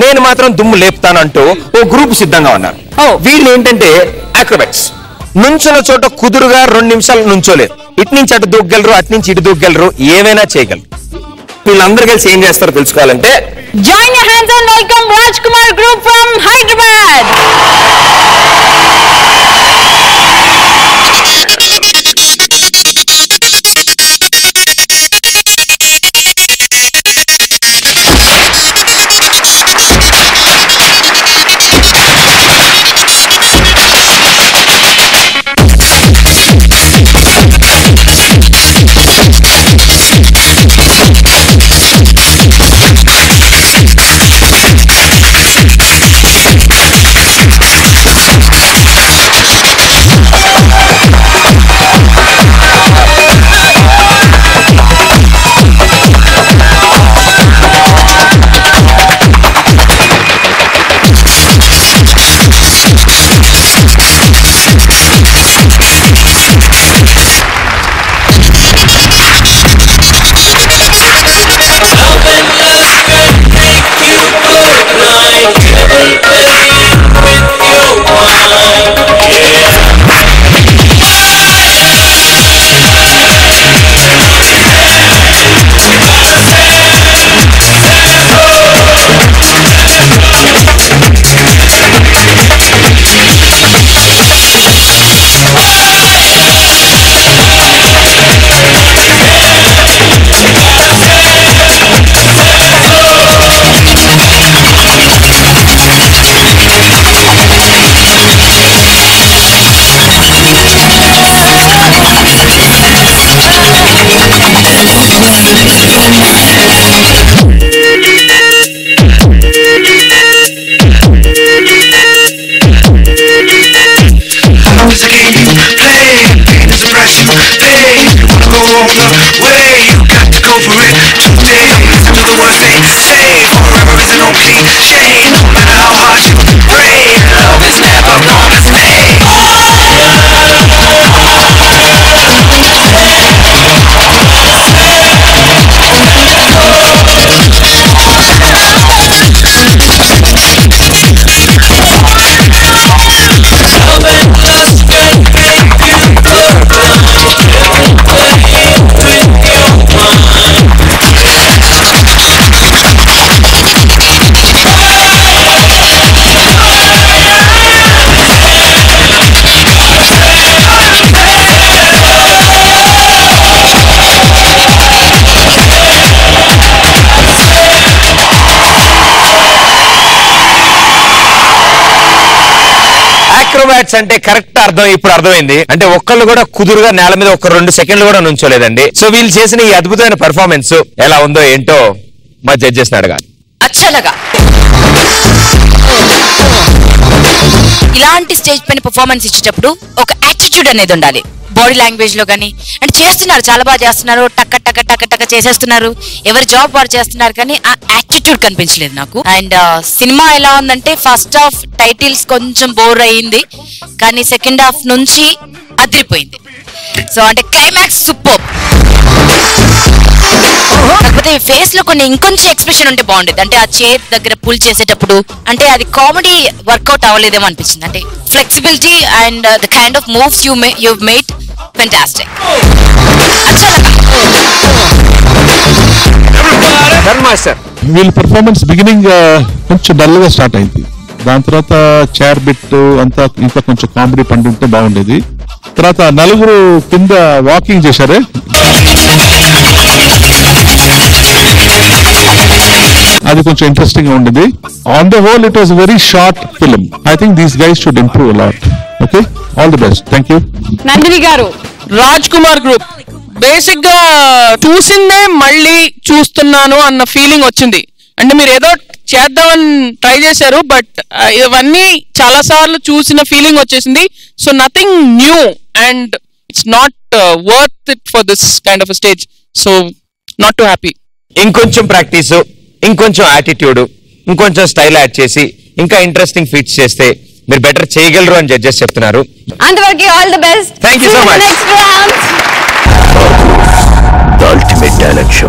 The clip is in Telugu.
నేను మాత్రం దుమ్ము లేపుతానంటూ ఓ గ్రూప్ సిద్ధంగా ఉన్నారు. వీళ్ళు ఏంటంటే అక్రోబాట్స్. నుంచున్న చోట కుదురుగా 2 నిమిషాలు నుంచోలేదు. ఇటు నుంచి అటు దూకగలరు, అటు నుంచి ఇటు దూకగలరు, ఏమైనా చేయగలరు. వీళ్ళందరూ కలిసి ఏం చేస్తారో తెలుసుకోవాలంటే join your hands and welcome Raj Kumar group from Hyderabad. Acrobats అంటే కరెక్ట్ అర్థం ఇప్పుడు అర్థమైంది. అంటే ఒక్కళ్ళు కూడా కుదురుగా నేల మీద 1-2 సెకండ్లు కూడా నుంచోలేదండి. సో వీళ్ళు చేసిన ఈ అద్భుతమైన పెర్ఫార్మెన్స్ ఎలా ఉందో ఏంటో మా జడ్జెస్ అడగాలి. అచ్చలగా ఇలాంటి స్టేజ్ పైన పర్ఫార్మెన్స్ ఇచ్చేటప్పుడు ఒక యాటిట్యూడ్ అనేది ఉండాలి. బాడీ లాంగ్వేజ్ లో గానీ అంటే చేస్తున్నారు, చాలా బాగా చేస్తున్నారు, టక్క టక్క టక్క టక్క చేసేస్తున్నారు, ఎవరి జాబ్ వారు చేస్తున్నారు, కానీ ఆ యాటిట్యూడ్ కనిపించలేదు నాకు. అండ్ సినిమా ఎలా ఉందంటే ఫస్ట్ హాఫ్ టైటిల్స్ కొంచెం బోర్ అయ్యింది, కానీ సెకండ్ హాఫ్ నుంచి అదిరిపోయింది. సో అంటే క్లైమాక్స్ సూపర్. కాకపోతే ఫేస్ లో కొన్ని ఇంకొంచెం ఎక్స్ప్రెషన్ ఉంటే బాగుండేది. అంటే ఆ చైర్ దగ్గర పుల్ చేసేటప్పుడు అంటే అది కామెడీ వర్కౌట్ అవ్వలేదేమో అనిపించింది. అంటే flexibility and the kind of moves you made fantastic. వీళ్ళ పర్ఫార్మెన్స్ బిగినింగ్ కొంచెం డల్ గా స్టార్ట్ అయింది. దాని తర్వాత చైర్ బిట్ అంతా ఇంకా కొంచెం కామెడీ పండుంటే బాగుండేది. తర్వాత 4 కింద వాకింగ్ చేశారే, అది కొంచెం ఇంట్రెస్టింగ్ గా ఉండేది. On the whole it was very short film. I think these guys should improve a lot. Okay, all the best. Thank you. Nandini గారు, రాజ్ కుమార్ గ్రూప్ బేసిక్ గా చూసిందే మళ్ళీ చూస్తున్నాను అన్న ఫీలింగ్ వచ్చింది. అంటే మీరు ఏదో చేద్దామని ట్రై చేశారు, బట్ ఇవన్నీ చాలా సార్లు చూసిన ఫీలింగ్ వచ్చేసింది. So nothing new and it's not worth it for this kind of stage. So not to happy. ఇంకొంచెం ప్రాక్టీస్, ఇంకొంచెం యాటిట్యూడ్, ఇంకొంచెం స్టైల్ యాడ్ చేసి ఇంకా ఇంట్రెస్టింగ్ ఫీట్స్ చేస్తే మీరు బెటర్ చేయగలరు అని జడ్జెస్ చెప్తున్నారు. అంతవరకు all the best. Thank you so much. Next round The ultimate talent show.